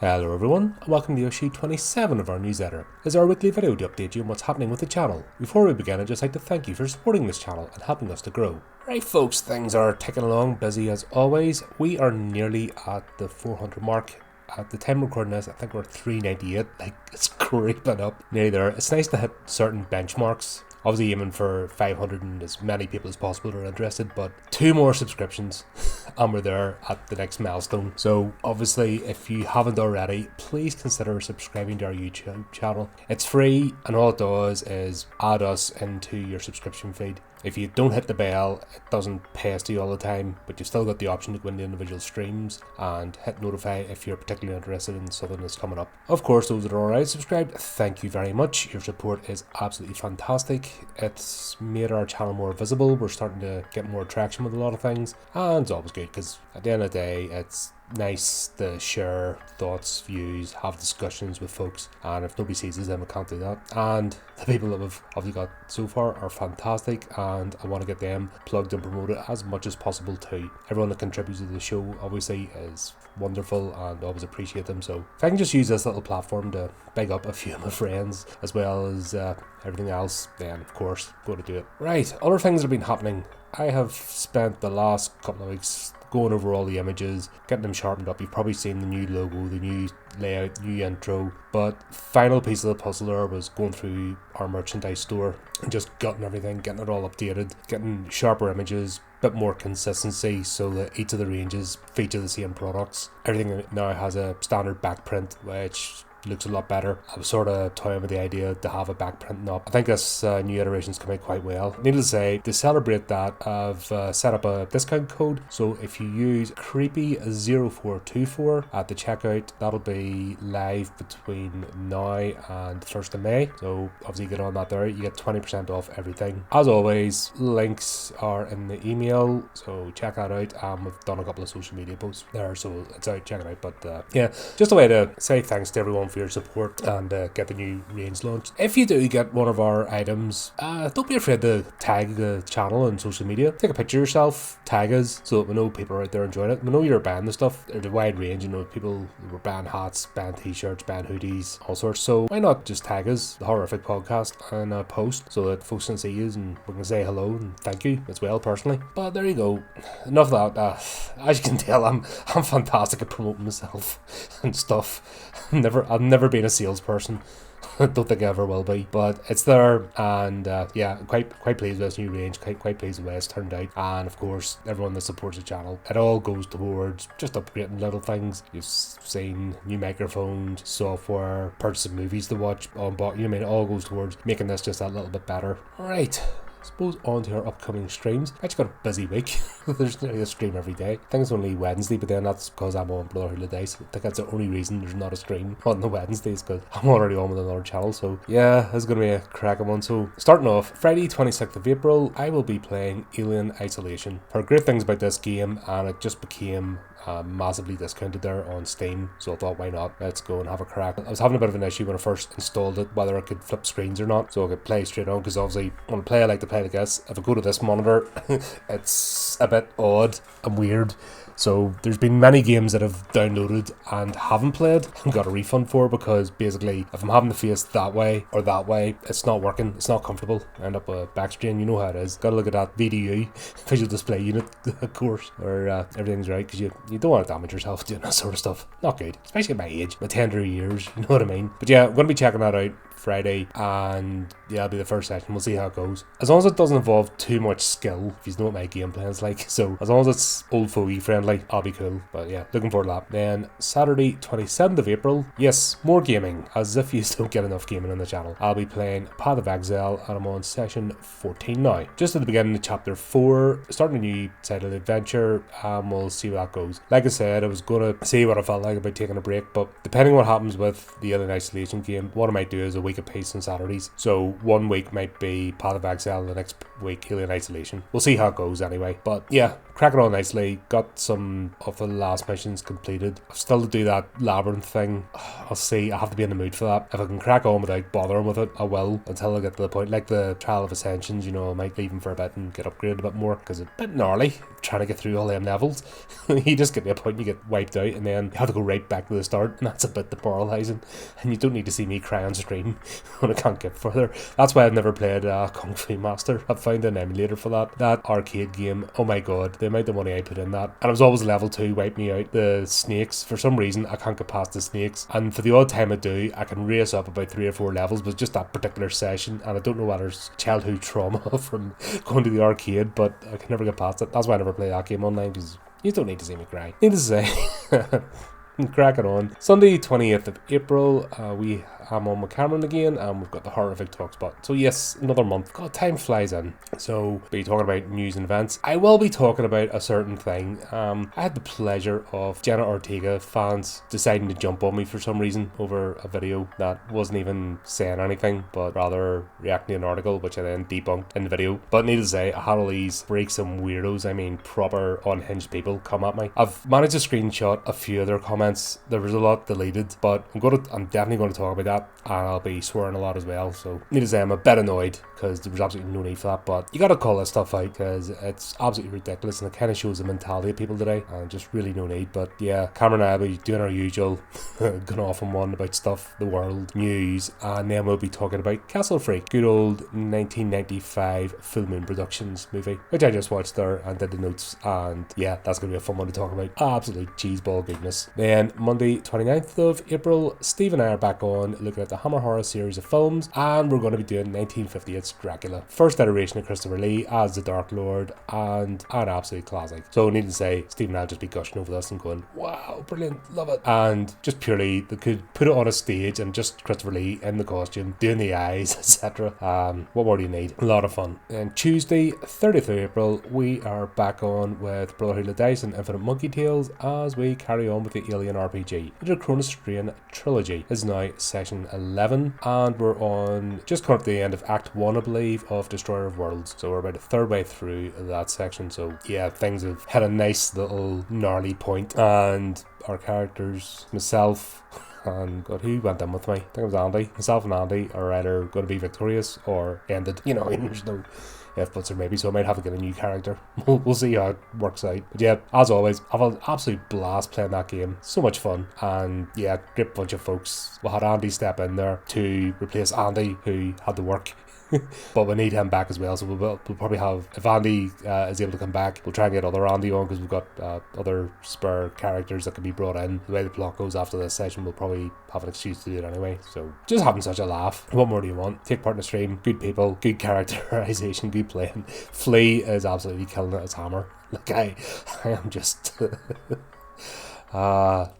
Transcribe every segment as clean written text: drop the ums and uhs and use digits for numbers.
Hello everyone, and welcome to issue 27 of our newsletter. This is our weekly video to update you on what's happening with the channel. Before we begin, I'd just like to thank you for supporting this channel and helping us to grow. Right folks, things are ticking along, busy as always. We are nearly at the 400 mark. At the time of recording this, I think we're 398, it's creeping up. Nearly there. It's nice to hit certain benchmarks. Obviously aiming for 500 and as many people as possible are interested, but 2 more subscriptions and we're there at the next milestone. So obviously if you haven't already, please consider subscribing to our YouTube channel. It's free and all it does is add us into your subscription feed. If you don't hit the bell, it doesn't pest you all the time, but you've still got the option to go into individual streams and hit notify if you're particularly interested in something that's coming up. Of course, those that are already subscribed, thank you very much. Your support is absolutely fantastic. It's made our channel more visible. We're starting to get more traction with a lot of things, and it's always good because at the end of the day, it's nice to share thoughts, views, have discussions with folks, and if nobody sees us then we can't do that. And the people that we've obviously got so far are fantastic, and I want to get them plugged and promoted as much as possible too. Everyone that contributes to the show obviously is wonderful and always appreciate them, so if I can just use this little platform to big up a few of my friends as well as everything else, then of course go to do it. Right, other things that have been happening. I have spent the last couple of weeks going over all the images, getting them sharpened up. You've probably seen the new logo, the new layout, new intro, but final piece of the puzzle there was going through our merchandise store and just gutting everything, getting it all updated, getting sharper images, bit more consistency so that each of the ranges feature the same products. Everything now has a standard back print, which looks a lot better. I was sort of toying with the idea to have a back print up. I think this new iteration's come out quite well. Needless to say, to celebrate that, I've set up a discount code. So if you use Creepy0424 at the checkout, that'll be live between now and 1st of May. So obviously get on that there. You get 20% off everything. As always, links are in the email, so check that out. We've done a couple of social media posts there, so it's out, check it out. But yeah, just a way to say thanks to everyone for your support and get the new range launched. If you do get one of our items, don't be afraid to tag the channel on social media. Take a picture of yourself, tag us, so that we know people are out there enjoying it. We know you're buying the stuff. There's a wide range, people were buying hats, buying t-shirts, buying hoodies, all sorts. So why not just tag us, the HORRORific podcast, and post so that folks can see you and we can say hello and thank you as well personally. But there you go. Enough of that. As you can tell, I'm fantastic at promoting myself and stuff. I've never been a salesperson. I don't think I ever will be, but it's there, and yeah, quite pleased with this new range, quite pleased with the way it's turned out, and of course everyone that supports the channel, it all goes towards just upgrading little things. You've seen new microphones, software, purchasing movies to watch on bot, it all goes towards making this just a little bit better. Alright, I suppose on to our upcoming streams. I actually got a busy week. There's nearly a stream every day. I think it's only Wednesday, but then that's because I'm on Brotherhood of Dice. I think that's the only reason there's not a stream on the Wednesdays, because I'm already on with another channel. So yeah, it's going to be a cracking one. So starting off, Friday 26th of April, I will be playing Alien Isolation. Heard great things about this game, and it just became massively discounted there on Steam, so I thought, why not, let's go and have a crack. I was having a bit of an issue when I first installed it, whether I could flip screens or not, so I could play straight on, because obviously when I play I like to play like this. If I go to this monitor it's a bit odd and weird. So there's been many games that I've downloaded and haven't played and got a refund for, because basically if I'm having to face that way or that way, it's not working, it's not comfortable. I end up with a back strain, you know how it is. Gotta look at that VDU, Visual Display Unit, of course, where everything's right, because you don't want to damage yourself doing that sort of stuff. Not good, especially at my age, my tender years, you know what I mean. But yeah, I'm going to be checking that out Friday, and yeah, it'll be the first session. We'll see how it goes. As long as it doesn't involve too much skill, if you know what my gameplay is like. So as long as it's old fogey friendly, I'll be cool. But yeah, looking forward to that. Then Saturday 27th of April, yes, more gaming, as if you don't get enough gaming on the channel. I'll be playing Path of Exile, and I'm on session 14 now. Just at the beginning of chapter 4, starting a new side of the adventure, and we'll see where that goes. Like I said, I was going to see what I felt like about taking a break, but depending on what happens with the Alien Isolation game, what I might do is a week of pace on Saturdays. So one week might be Path of Exile, the next week Alien Isolation. We'll see how it goes anyway. But yeah, cracking on nicely. Got some of the last missions completed. I've still to do that labyrinth thing. I'll see. I have to be in the mood for that. If I can crack on without bothering with it, I will until I get to the point. Like the Trial of Ascensions, you know, I might leave them for a bit and get upgraded a bit more because it's a bit gnarly trying to get through all them levels. You just get to a point, you get wiped out, and then you have to go right back to the start, and that's a bit demoralising. And you don't need to see me cry on stream when I can't get further. That's why I've never played Kung Fu Master. I've found an emulator for that. That arcade game, oh my god, the amount of money I put in that. And I was always level 2, wipe me out. The snakes, for some reason, I can't get past the snakes. And for the odd time I do, I can race up about 3 or 4 levels with just that particular session. And I don't know whether it's childhood trauma from going to the arcade, but I can never get past it. That's why I never play that game online, because you don't need to see me cry. Needless to say, cracking on. Sunday 28th of April, I'm on with Cameron again, and we've got the Horrific Talk Spot. So yes, another month. God, time flies in. So be talking about news and events. I will be talking about a certain thing. I had the pleasure of Jenna Ortega fans deciding to jump on me for some reason over a video that wasn't even saying anything, but rather reacting to an article, which I then debunked in the video. But needless to say, I had all these freaks and weirdos, I mean proper unhinged people, come at me. I've managed to screenshot a few of their comments. There was a lot deleted, but I'm definitely going to talk about that, and I'll be swearing a lot as well. So needless to say, I'm a bit annoyed because there was absolutely no need for that, but you gotta call this stuff out because it's absolutely ridiculous, and it kind of shows the mentality of people today, and just really no need. But yeah, Cameron and I will be doing our usual going off on one about stuff, the world, news, and then we'll be talking about Castle Freak, good old 1995 Full Moon Productions movie, which I just watched there and did the notes, and yeah, that's gonna be a fun one to talk about. Absolute cheeseball goodness. Then Monday 29th of April, Steve and I are back on looking at the Hammer Horror series of films, and we're going to be doing 1958's Dracula, first iteration of Christopher Lee as the Dark Lord, and an absolute classic. So needless to say, Steve and I will just be gushing over this and going, wow, brilliant, love it. And just purely, they could put it on a stage and just Christopher Lee in the costume, doing the eyes, etc. What more do you need? A lot of fun. And Tuesday 30th of April, we are back on with Brotherhood of Dice and Infinite Monkey Tales as we carry on with the Alien RPG. The Cronus Strain trilogy is now session 11, and we're on just coming up to the end of Act 1, I believe, of Destroyer of Worlds. So we're about a third way through that section. So yeah, things have had a nice little gnarly point, and our characters, myself, and God, who went in with me? I think it was Andy. Myself and Andy are either going to be victorious or ended. You know, there's no if buts or maybe, so I might have to get a new character. We'll see how it works out. But yeah, as always, I've had an absolute blast playing that game. So much fun. And yeah, great bunch of folks. We had Andy step in there to replace Andy, who had to work. But we need him back as well, so we'll probably have, if Andy is able to come back, we'll try and get other Andy on, because we've got other spare characters that can be brought in. The way the plot goes after this session, we'll probably have an excuse to do it anyway. So just having such a laugh. What more do you want? Take part in the stream, good people, good characterization, good playing. Flea is absolutely killing it as Hammer. Like I am just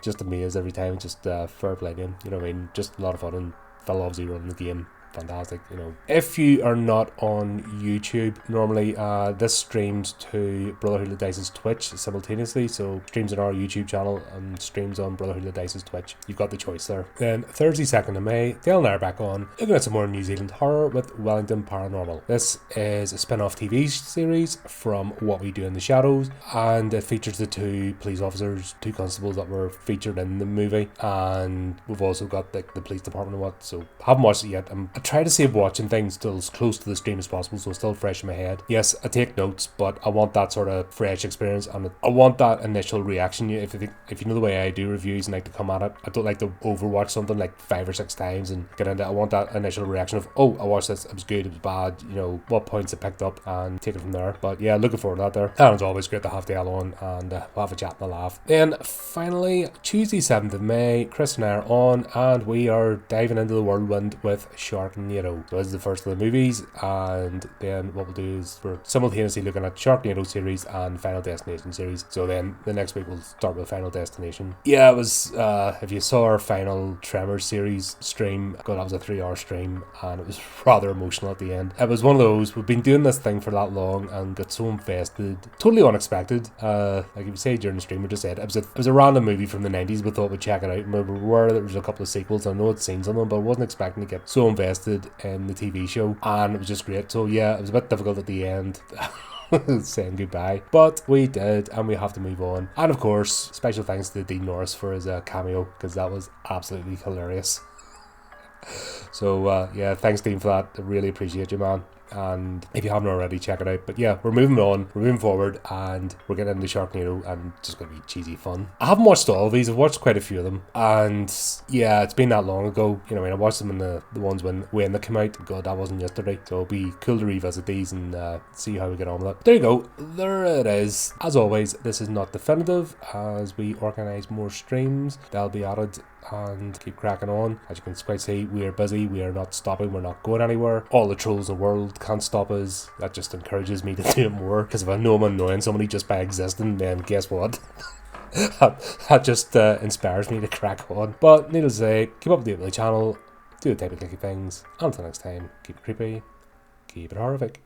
just amazed every time. Just fair play to him, you know what I mean? Just a lot of fun, and Phil obviously running the game. Fantastic, you know. If you are not on YouTube, normally this streams to Brotherhood of Dice's Twitch simultaneously, so streams on our YouTube channel and streams on Brotherhood of Dice's Twitch. You've got the choice there. Then Thursday 2nd of May, Dale and I are back on looking at some more New Zealand horror with Wellington Paranormal. This is a spin-off TV series from What We Do in the Shadows, and it features the two police officers, two constables that were featured in the movie, and we've also got the police department and what, so haven't watched it yet. I try to save watching things still as close to the stream as possible, so it's still fresh in my head. Yes, I take notes, but I want that sort of fresh experience, and I want that initial reaction. If you know the way I do reviews and like to come at it, I don't like to overwatch something like 5 or 6 times and get into it. I want that initial reaction of, oh, I watched this, it was good, it was bad, you know, what points I picked up, and take it from there. But yeah, looking forward to that there. And it's always great to have Dale on, and we'll have a chat and a laugh. Then finally, Tuesday 7th of May, Chris and I are on, and we are diving into the whirlwind with Sharknado. So this is the first of the movies, and then what we'll do is we're simultaneously looking at Sharknado series and Final Destination series. So then the next week we'll start with Final Destination. Yeah, it was, if you saw our final Tremors series stream, God, that was a 3-hour stream, and it was rather emotional at the end. It was one of those, we've been doing this thing for that long and got so invested, totally unexpected. Like if you say during the stream, we just said it was a random movie from the 90s, we thought we'd check it out, and we were aware there was a couple of sequels. I know I'd seen some of them, but I wasn't expecting to get so invested in the TV show, and it was just great. So yeah, it was a bit difficult at the end. saying goodbye. But we did, and we have to move on. And of course, special thanks to Dean Norris for his cameo, because that was absolutely hilarious. So yeah, thanks Dean for that. I really appreciate you, man. And if you haven't already, check it out. But yeah, we're moving on, we're moving forward, and we're getting into Sharknado, and just going to be cheesy fun. I haven't watched all of these, I've watched quite a few of them, and yeah, it's been that long ago. You know, I watched them in the ones when they came out. God, that wasn't yesterday. So it'll be cool to revisit these and see how we get on with it. There you go, there it is. As always, this is not definitive. As we organise more streams, they'll be added and keep cracking on. As you can quite see, we are busy, we are not stopping, we're not going anywhere. All the trolls in the world can't stop us. That just encourages me to do it more, because if I know I'm annoying somebody just by existing, then guess what? that just inspires me to crack on. But needless to say, keep up to date with the channel, do the type of clicky things. Until next time, keep it creepy, keep it horrific.